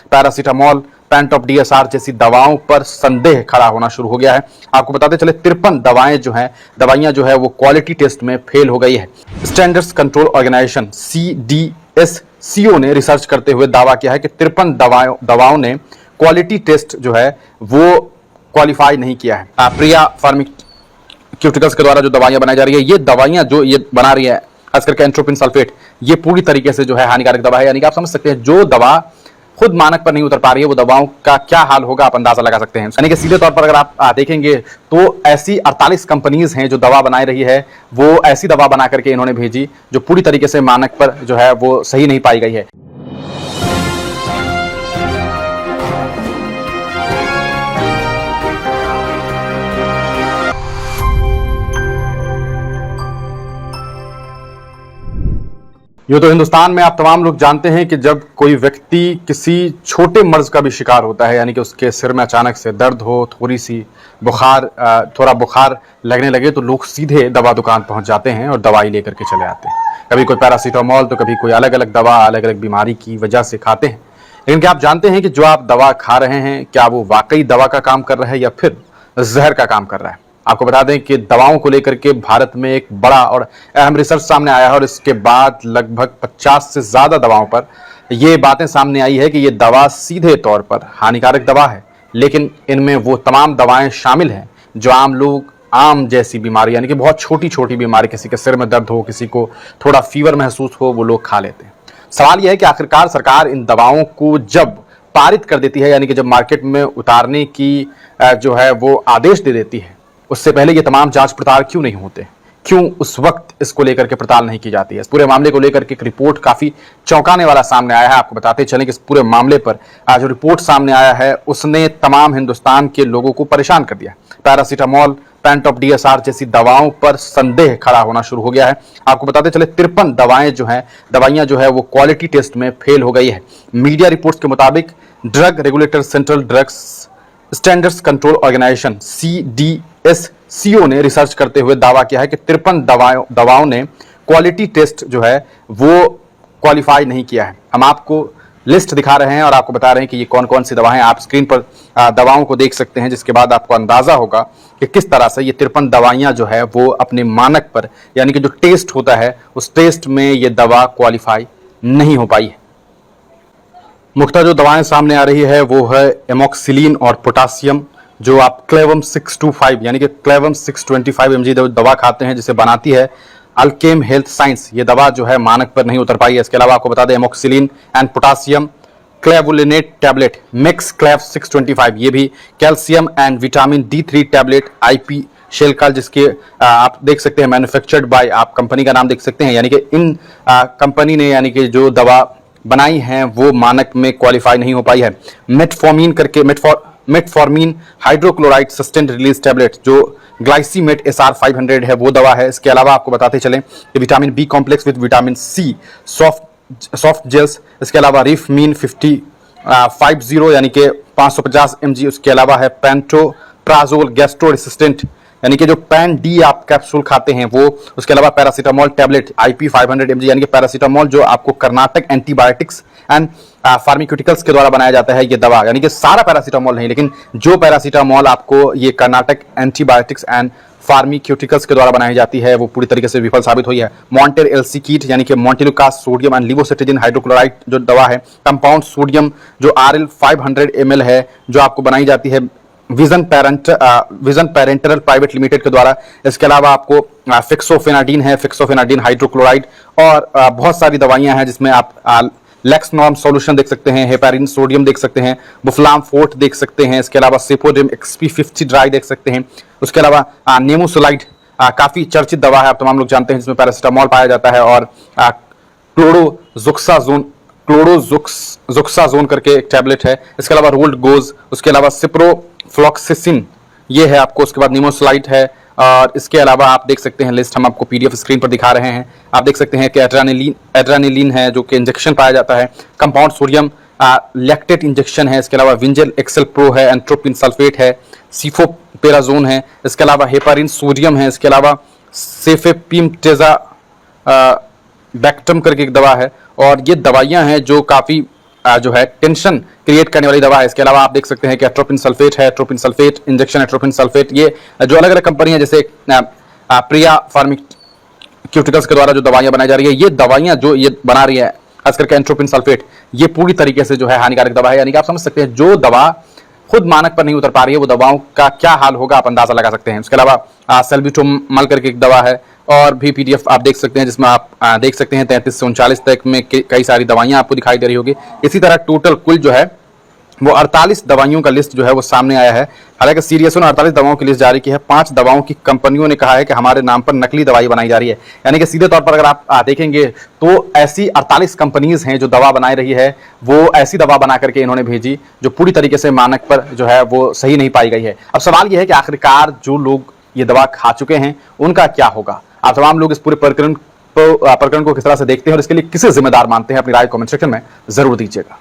Paracetamol, Pantop DSR जैसी दवाओं पर संदेह खड़ा होना शुरू हो गया है। आपको बताते चले 53 दवाइयां जो है वो क्वालिटी टेस्ट में फेल हो गई है। स्टैंडर्ड्स कंट्रोल ऑर्गेनाइजेशन CDSCO ने रिसर्च करते हुए दावा किया है कि 53 दवाओं ने क्वालिटी टेस्ट जो है वो क्वालिफाई नहीं किया है। प्रिया फार्मास्यूटिकल्स के द्वारा जो दवाइयां बनाई जा रही है, ये दवाइयां जो ये बना रही है खास करके एंट्रोपिन सल्फेट, ये पूरी तरीके से जो है हानिकारक दवा है। यानी कि आप समझ सकते हैं जो दवा खुद मानक पर नहीं उतर पा रही है वो दवाओं का क्या हाल होगा आप अंदाजा लगा सकते हैं। यानी कि सीधे तौर पर अगर आप देखेंगे तो ऐसी 48 कंपनीज हैं जो दवा बना रही है, वो ऐसी दवा बना करके इन्होंने भेजी जो पूरी तरीके से मानक पर जो है वो सही नहीं पाई गई है। यूँ तो हिंदुस्तान में आप तमाम लोग जानते हैं कि जब कोई व्यक्ति किसी छोटे मर्ज का भी शिकार होता है, यानी कि उसके सिर में अचानक से दर्द हो, थोड़ा बुखार लगने लगे, तो लोग सीधे दवा दुकान पहुंच जाते हैं और दवाई लेकर के चले आते हैं। कभी कोई पैरासीटामोल तो कभी कोई अलग अलग दवा अलग अलग बीमारी की वजह से खाते हैं। लेकिन क्या आप जानते हैं कि जो आप दवा खा रहे हैं क्या वो वाकई दवा का काम कर रहा है या फिर जहर का काम कर रहा है? आपको बता दें कि दवाओं को लेकर के भारत में एक बड़ा और अहम रिसर्च सामने आया है और इसके बाद लगभग 50 से ज्यादा दवाओं पर यह बातें सामने आई है कि यह दवा सीधे तौर पर हानिकारक दवा है, लेकिन इनमें वो तमाम दवाएं शामिल हैं जो आम लोग आम जैसी बीमारी, यानी कि बहुत छोटी छोटी बीमारी, किसी के सिर में दर्द हो, किसी को थोड़ा फीवर महसूस हो, वो लोग खा लेते हैं। सवाल यह है कि आखिरकार सरकार इन दवाओं को जब पारित कर देती है, यानी कि जब मार्केट में उतारने की जो है वो आदेश दे देती है, उससे पहले ये तमाम जांच पड़ताल क्यों नहीं होते? क्यों उस वक्त इसको लेकर के पड़ताल नहीं की जाती है? इस पूरे मामले को लेकर के एक रिपोर्ट काफी चौंकाने वाला सामने आया है। आपको बताते चलें कि इस पूरे मामले पर जो रिपोर्ट सामने आया है उसने तमाम हिंदुस्तान के लोगों को परेशान कर दिया। पैरासीटामोल, पेंटॉप डीएसआर जैसी दवाओं पर संदेह खड़ा होना शुरू हो गया है। आपको बताते चले 53 दवाइयां जो है वो क्वालिटी टेस्ट में फेल हो गई है। मीडिया रिपोर्ट्स के मुताबिक drug regulator central drugs standards control organisation CDSCO ने रिसर्च करते हुए दावा किया है कि 53 दवाओं ने क्वालिटी टेस्ट जो है वो क्वालिफाई नहीं किया है। हम आपको लिस्ट दिखा रहे हैं और आपको बता रहे हैं कि ये कौन कौन सी दवाएं। आप स्क्रीन पर दवाओं को देख सकते हैं, जिसके बाद आपको अंदाजा होगा कि किस तरह से ये 53 दवाइयां जो है वो अपने मानक पर, यानी कि जो टेस्ट होता है उस टेस्ट में ये दवा क्वालिफाई नहीं हो पाई है। मुख्तलिफ जो दवाएं सामने आ रही है वो है एमोक्सिलिन और पोटासियम, जो आप क्लेवम 625 यानी कि क्लेवम 625 mg दवा खाते हैं, जिसे बनाती है अल्केम हेल्थ साइंस। ये दवा जो है मानक पर नहीं उतर पाई है। इसके अलावा आपको बता दें amoxicillin and potassium clavulanate tablet mix clav 625, ये भी calcium and vitamin D3 tablet IP Shelcal, जिसके आप देख सकते हैं मैन्युफैक्चर्ड बाय, आप कंपनी का नाम देख सकते हैं, यानी कि इन कंपनी ने यानी कि जो दवा बनाई है वो मानक में क्वालिफाई नहीं हो पाई है। Metformin hydrochloride sustained release tablet, जो ग्लाइसीमेट SR 500 है, वो दवा है। इसके अलावा आपको बताते चलें कि vitamin B complex with vitamin C soft gels, इसके अलावा रिफमीन 50 यानी कि 550 mg, उसके अलावा है पेंटोप्राजोल गैस्ट्रो रेसिस्टेंट, यानी कि जो पैन डी आप कैप्सूल खाते हैं वो, उसके अलावा पैरासीटामोल टैबलेट IP 500 mg, यानी कि पैरासीटामोल जो आपको कर्नाटक एंटीबायोटिक्स एंड फार्मास्यूटिकल्स के द्वारा बनाया जाता है ये दवा, यानी कि सारा पैरासीटामोल नहीं, लेकिन जो पैरासीटामोल आपको ये कर्नाटक एंटीबायोटिक्स एंड फार्मास्यूटिकल्स के द्वारा बनाई जाती है वो पूरी तरीके से विफल साबित हुई है। मॉन्टेर LC कीट यानी कि मॉन्टेलुकास सोडियम एंड लिवोसिट्रिजिन हाइड्रोक्लोराइड जो दवा है, कंपाउंड सोडियम जो RL 500 ml है, जो आपको बनाई जाती है विजन पेरेंटल प्राइवेट लिमिटेड के द्वारा। इसके अलावा आपको फिक्सोफेनाडिन है, फिक्सोफेनाडिन हाइड्रोक्लोराइड, और बहुत सारी दवाइयां हैं जिसमें आप लेक्सनॉर्म सॉल्यूशन देख सकते हैं, हेपारिन सोडियम देख सकते हैं, बुफलाम फोर्ट देख सकते हैं, इसके अलावा सेपोडिम XP50 ड्राई देख सकते हैं, उसके अलावा नेमोसोलाइड काफी चर्चित दवा है, आप तमाम लोग जानते हैं, जिसमें पैरासीटामोल पाया जाता है, और क्लोरोजुक्साजोन करके एक टैबलेट है, इसके अलावा रोल्ड गोज, उसके अलावा सिप्रोफ्लॉक्सिसिन ये है आपको, उसके बाद निमोसलाइट है, और इसके अलावा आप देख सकते हैं लिस्ट हम आपको PDF स्क्रीन पर दिखा रहे हैं। आप देख सकते हैं कि एड्रेनालिन है जो कि इंजेक्शन पाया जाता है, कंपाउंड सोडियम लैक्टेट इंजेक्शन है, इसके अलावा विंजल एक्सेल प्रो है, एंट्रोपिन सल्फेट है, सीफोपेराजोन है, इसके अलावा हेपारिन सोडियम है, इसके अलावा सेफेपिमटेजा बैक्टम करके एक दवा है, और ये दवाइयां हैं जो काफ़ी जो है टेंशन क्रिएट करने वाली दवा है। इसके अलावा आप देख सकते हैं कि एट्रोपिन सल्फेट है, atropine sulphate injection, atropine sulphate, ये जो अलग अलग कंपनियां जैसे प्रिया फार्मास्यूटिकल्स के द्वारा जो दवाइयां बनाई जा रही है, ये दवाइयां जो ये बना रही है खास करके एट्रोपिन सल्फेट, ये पूरी तरीके से जो है हानिकारक दवा है। यानी कि आप समझ सकते हैं जो दवा खुद मानक पर नहीं उतर पा रही है, वो दवाओं का क्या हाल होगा आप अंदाजा लगा सकते हैं। इसके अलावा सल्ब्यूटामॉल करके एक दवा है और भी पीडीएफ आप देख सकते हैं, जिसमें आप देख सकते हैं 33 से 39 तक में कई सारी दवाइयां आपको दिखाई दे रही होगी। इसी तरह टोटल कुल जो है वो 48 दवाइयों का लिस्ट जो है वो सामने आया है। हालांकि सीरियसो ने 48 दवाओं की लिस्ट जारी की है। 5 दवाओं की कंपनियों ने कहा है कि हमारे नाम पर नकली दवाई बनाई जा रही है। यानी कि सीधे तौर पर अगर आप देखेंगे तो ऐसी 48 कंपनीज हैं जो दवा बनाई रही है, वो ऐसी दवा बना करके इन्होंने भेजी जो पूरी तरीके से मानक पर जो है वो सही नहीं पाई गई है। अब सवाल यह है कि आखिरकार जो लोग ये दवा खा चुके हैं उनका क्या होगा। आप तमाम लोग इस पूरे प्रकरण को किस तरह से देखते हैं और इसके लिए किसे जिम्मेदार मानते हैं, अपनी राय कमेंट सेक्शन में जरूर दीजिएगा।